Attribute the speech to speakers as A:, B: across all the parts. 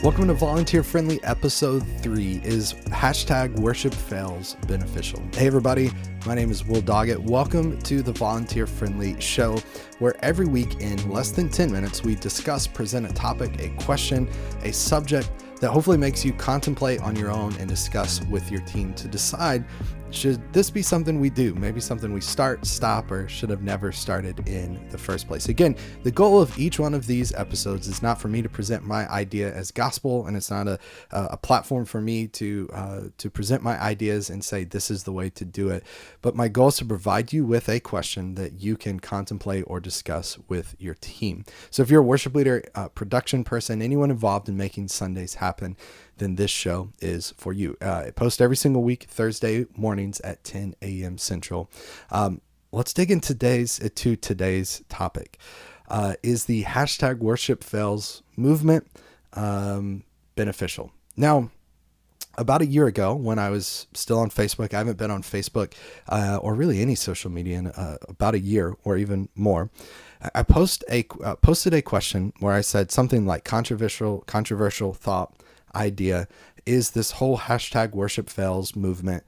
A: Welcome to Volunteer Friendly episode 3 is hashtag WorshipFails Beneficial. Hey everybody, my name is Will Doggett. Welcome to the Volunteer Friendly show, where every week in less than 10 minutes, we discuss, present a topic, a question, a subject that hopefully makes you contemplate on your own and discuss with your team to decide, should this be something we do? Maybe something we start, stop, or should have never started in the first place. Again, the goal of each one of these episodes is not for me to present my idea as gospel, and it's not a platform for me to present my ideas and say this is the way to do it. But my goal is to provide you with a question that you can contemplate or discuss with your team. So if you're a worship leader, production person, anyone involved in making Sundays happen, then this show is for you. I post every single week, Thursday mornings at 10 a.m. Central. Let's dig into today's topic. Is the hashtag WorshipFails movement beneficial? Now, about a year ago, when I was still on Facebook, I haven't been on Facebook or really any social media in about a year or even more. I posted a question where I said something like controversial thought, idea, is this whole hashtag WorshipFails movement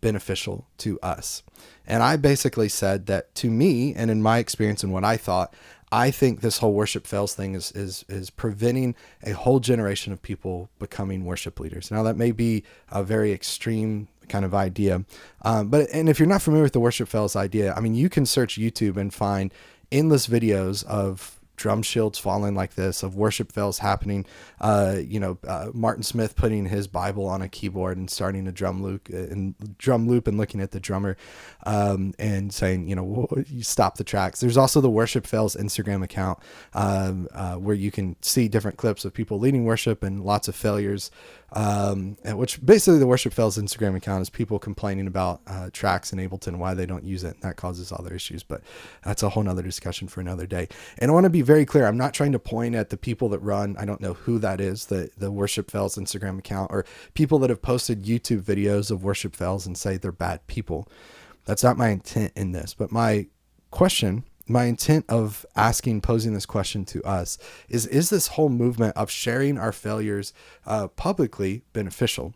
A: beneficial to us? And I basically said that to me, and in my experience and what I thought, I think this whole WorshipFails thing is preventing a whole generation of people becoming worship leaders. Now that may be a very extreme kind of idea, but if you're not familiar with the WorshipFails idea, I mean, you can search YouTube and find endless videos of drum shields falling like this, of worship fails happening, Martin Smith putting his Bible on a keyboard and starting a drum loop and looking at the drummer and saying, you stop the tracks. There's also the WorshipFails Instagram account where you can see different clips of people leading worship and lots of failures, which basically the WorshipFails Instagram account is people complaining about tracks in Ableton, why they don't use it. And that causes other issues, but that's a whole nother discussion for another day. And I want to be very clear. I'm not trying to point at the people that run, I don't know who that is, the WorshipFails Instagram account, or people that have posted YouTube videos of WorshipFails and say they're bad people. That's not my intent in this, but my intent of posing this question to us is this whole movement of sharing our failures publicly beneficial?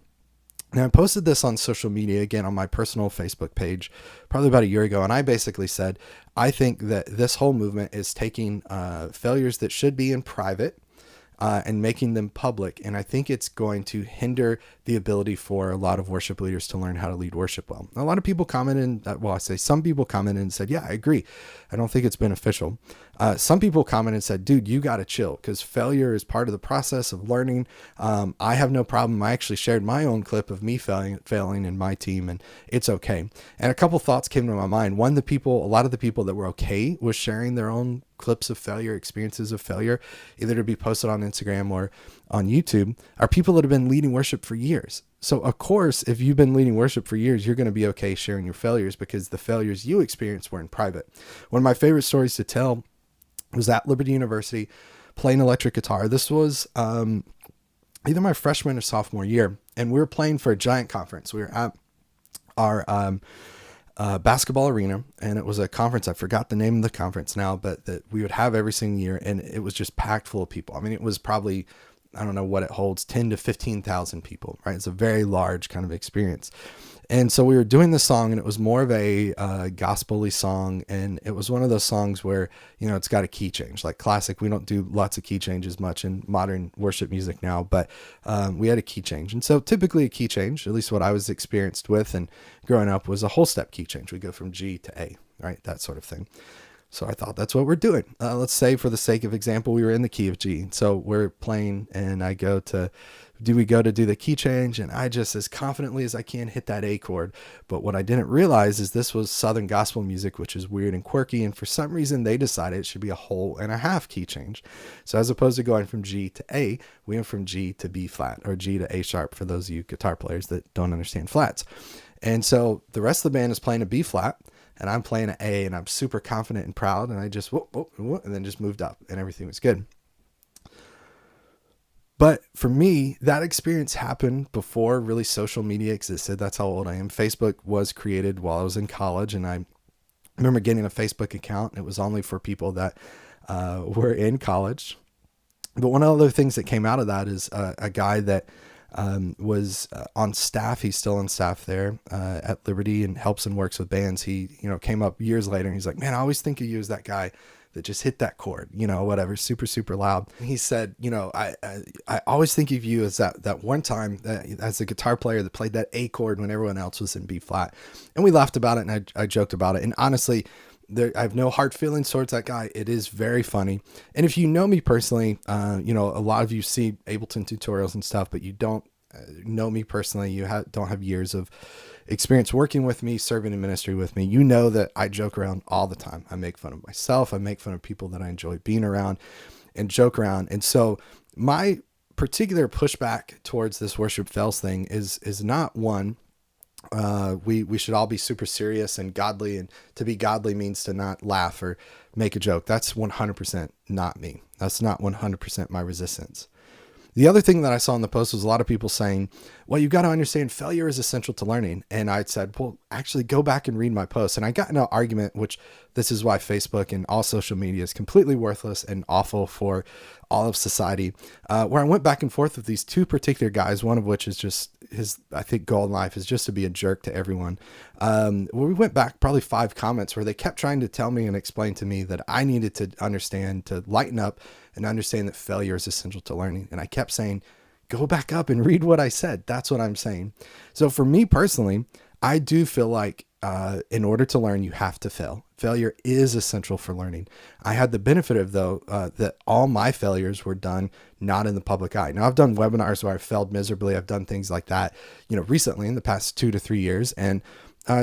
A: Now, I posted this on social media, again, on my personal Facebook page, probably about a year ago. And I basically said, I think that this whole movement is taking failures that should be in private and making them public. And I think it's going to hinder the ability for a lot of worship leaders to learn how to lead worship well. A lot of people commented, some people commented and said, yeah, I agree. I don't think it's beneficial. Some people commented and said, dude, you got to chill, because failure is part of the process of learning. I have no problem. I actually shared my own clip of me failing in my team, and it's okay. And a couple thoughts came to my mind. One, a lot of the people that were okay with sharing their own clips of failure, experiences of failure, either to be posted on Instagram or on YouTube, are people that have been leading worship for years. So of course, if you've been leading worship for years, you're going to be okay sharing your failures, because the failures you experienced were in private. One of my favorite stories to tell was at Liberty University playing electric guitar. This was either my freshman or sophomore year, and we were playing for a giant conference. We were at our basketball arena, and it was a conference. I forgot the name of the conference now, but that we would have every single year, and it was just packed full of people. I mean, it was probably, I don't know what it holds, 10 to 15,000 people, right? It's a very large kind of experience. And so we were doing this song, and it was more of a gospel-y song. And it was one of those songs where, it's got a key change, like classic. We don't do lots of key changes much in modern worship music now, but we had a key change. And so typically a key change, at least what I was experienced with and growing up, was a whole step key change. We go from G to A, right? That sort of thing. So I thought that's what we're doing. Let's say, for the sake of example, we were in the key of G. So we're playing, and we go to do the key change, and I just, as confidently as I can, hit that A chord. But what I didn't realize is this was Southern gospel music, which is weird and quirky. And for some reason, they decided it should be a whole and a half key change. So as opposed to going from G to A, we went from G to B flat, or G to A sharp, for those of you guitar players that don't understand flats. And so the rest of the band is playing a B flat, and I'm playing an A, and I'm super confident and proud. And I just, and then just moved up, and everything was good. But for me, that experience happened before really social media existed. That's how old I am. Facebook was created while I was in college, and I remember getting a Facebook account. It was only for people that were in college. But one of the other things that came out of that is a guy that was on staff. He's still on staff there at Liberty and helps and works with bands. He, came up years later and he's like, man, I always think of you as that guy that just hit that chord, whatever, super, super loud. And he said, I always think of you as that one time as a guitar player that played that A chord when everyone else was in B flat. And we laughed about it and I joked about it. And honestly, I have no hard feelings towards that guy. It is very funny. And if you know me personally, a lot of you see Ableton tutorials and stuff, but you don't know me personally. You don't have years of experience working with me, serving in ministry with me. You know that I joke around all the time. I make fun of myself. I make fun of people that I enjoy being around and joke around. And so my particular pushback towards this worship fails thing is not one, we should all be super serious and godly, and to be godly means to not laugh or make a joke. That's 100% not me. That's not 100% my resistance. The other thing that I saw in the post was a lot of people saying, well, you got to understand failure is essential to learning. And I said, well, actually go back and read my post. And I got in an argument, which this is why Facebook and all social media is completely worthless and awful for all of society, where I went back and forth with these two particular guys, one of which is just his, I think, goal in life is just to be a jerk to everyone. We went back probably 5 comments where they kept trying to tell me and explain to me that I needed to understand, to lighten up and understand that failure is essential to learning. And I kept saying, go back up and read what I said. That's what I'm saying. So for me personally, I do feel like in order to learn, you have to fail. Failure is essential for learning. I had the benefit of, though, that all my failures were done not in the public eye. Now, I've done webinars where I've failed miserably. I've done things like that, recently in the past 2 to 3 years. And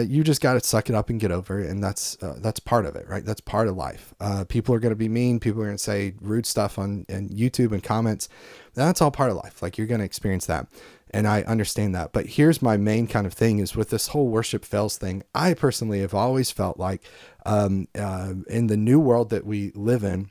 A: you just got to suck it up and get over it. And that's part of it, right? That's part of life. People are going to be mean. People are going to say rude stuff on YouTube and comments. That's all part of life. Like, you're going to experience that. And I understand that. But here's my main kind of thing is with this whole worship fails thing. I personally have always felt like in the new world that we live in,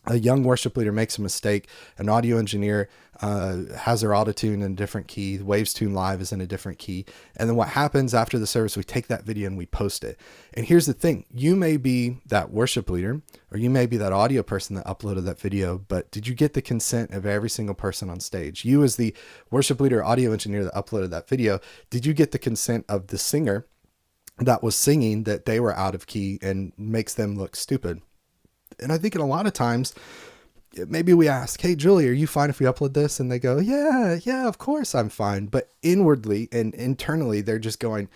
A: a young worship leader makes a mistake. An audio engineer has their auto-tune in a different key. The Waves Tune Live is in a different key. And then what happens after the service, we take that video and we post it. And here's the thing. You may be that worship leader, or you may be that audio person that uploaded that video, but did you get the consent of every single person on stage? You as the worship leader, audio engineer that uploaded that video, did you get the consent of the singer that was singing that they were out of key and makes them look stupid? And I think in a lot of times, maybe we ask, hey, Julie, are you fine if we upload this? And they go, yeah, of course I'm fine. But inwardly and internally, they're just going,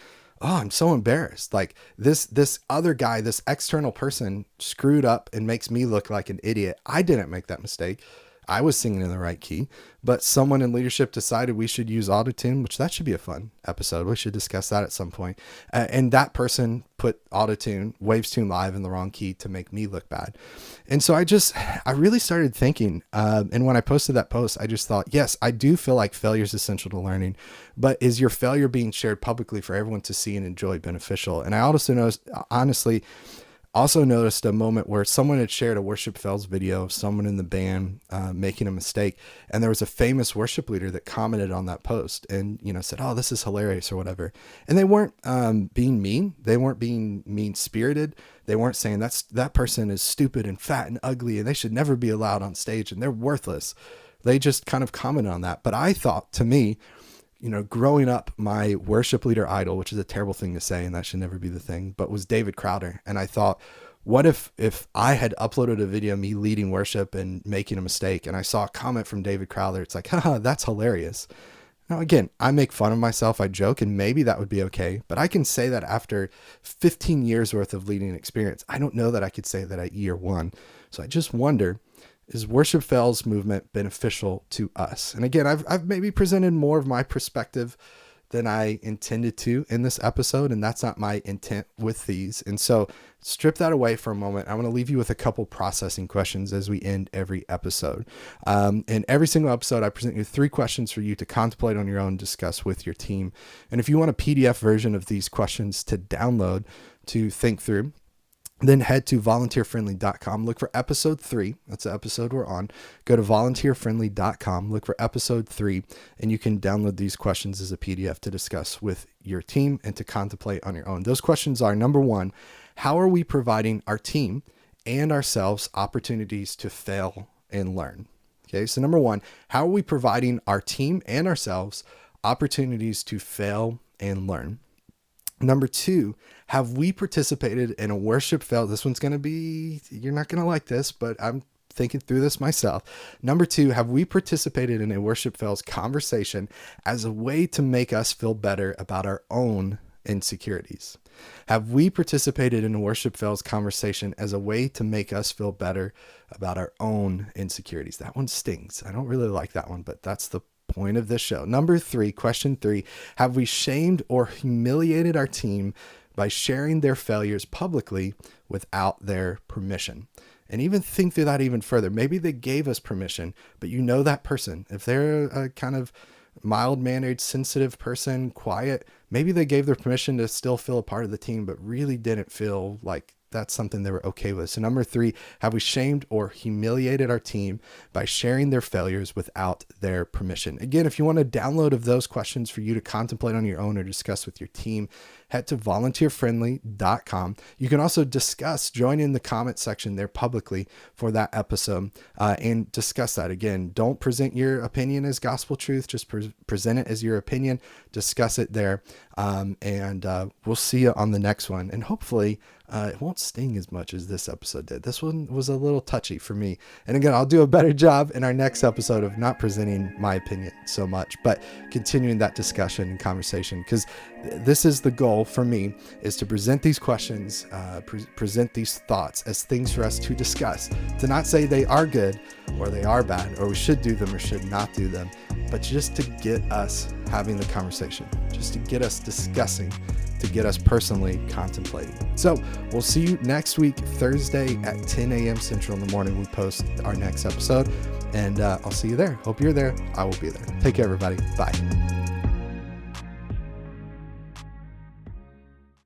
A: oh, I'm so embarrassed. Like this other guy, this external person screwed up and makes me look like an idiot. I didn't make that mistake. I was singing in the right key, but someone in leadership decided we should use autotune, which that should be a fun episode. We should discuss that at some point. And that person put autotune, Waves Tune Live in the wrong key to make me look bad. And so I really started thinking, and when I posted that post, I just thought, yes, I do feel like failure is essential to learning, but is your failure being shared publicly for everyone to see and enjoy beneficial? And I also noticed a moment where someone had shared a Worship Fails video of someone in the band making a mistake. And there was a famous worship leader that commented on that post and, said, oh, this is hilarious or whatever. And they weren't being mean. They weren't being mean spirited. They weren't saying that person is stupid and fat and ugly and they should never be allowed on stage and they're worthless. They just kind of commented on that. But I thought, to me, growing up, my worship leader idol, which is a terrible thing to say, and that should never be the thing, but was David Crowder. And I thought, what if I had uploaded a video of me leading worship and making a mistake, and I saw a comment from David Crowder, it's like, haha, that's hilarious. Now, again, I make fun of myself, I joke, and maybe that would be okay, but I can say that after 15 years worth of leading experience. I don't know that I could say that at year 1. So I just wonder, is Worship Fails movement beneficial to us? And again, I've maybe presented more of my perspective than I intended to in this episode, and that's not my intent with these. And so strip that away for a moment. I want to leave you with a couple processing questions as we end every episode. In every single episode, I present you 3 questions for you to contemplate on your own, discuss with your team. And if you want a PDF version of these questions to download to think through, then head to volunteerfriendly.com, look for episode 3. That's the episode we're on. Go to volunteerfriendly.com, look for episode 3, and you can download these questions as a PDF to discuss with your team and to contemplate on your own. Those questions are, number 1, how are we providing our team and ourselves opportunities to fail and learn? Okay, so number one, how are we providing our team and ourselves opportunities to fail and learn? Number two, have we participated in a worship fail? This one's going to be, you're not going to like this, but I'm thinking through this myself. Number two, have we participated in a worship fails conversation as a way to make us feel better about our own insecurities? Have we participated in a worship fails conversation as a way to make us feel better about our own insecurities? That one stings. I don't really like that one, but that's the point of this show. Number three, question three, have we shamed or humiliated our team by sharing their failures publicly without their permission? And even think through that even further. Maybe they gave us permission, but you know that person. If they're a kind of mild-mannered, sensitive person, quiet, maybe they gave their permission to still feel a part of the team, but really didn't feel like that's something they were okay with. So number three, have we shamed or humiliated our team by sharing their failures without their permission? Again, if you want a download of those questions for you to contemplate on your own or discuss with your team, head to volunteerfriendly.com. You can also join in the comment section there publicly for that episode and discuss that. Again, don't present your opinion as gospel truth, just present it as your opinion, discuss it there. And we'll see you on the next one. And hopefully it won't sting as much as this episode did. This one was a little touchy for me. And again, I'll do a better job in our next episode of not presenting my opinion so much, but continuing that discussion and conversation, because this is the goal for me, is to present these questions, present these thoughts as things for us to discuss, to not say they are good or they are bad, or we should do them or should not do them, but just to get us having the conversation, just to get us discussing, to get us personally contemplating. So we'll see you next week, Thursday at 10 a.m. Central in the morning. We post our next episode, and I'll see you there. Hope you're there. I will be there. Take care, everybody. Bye.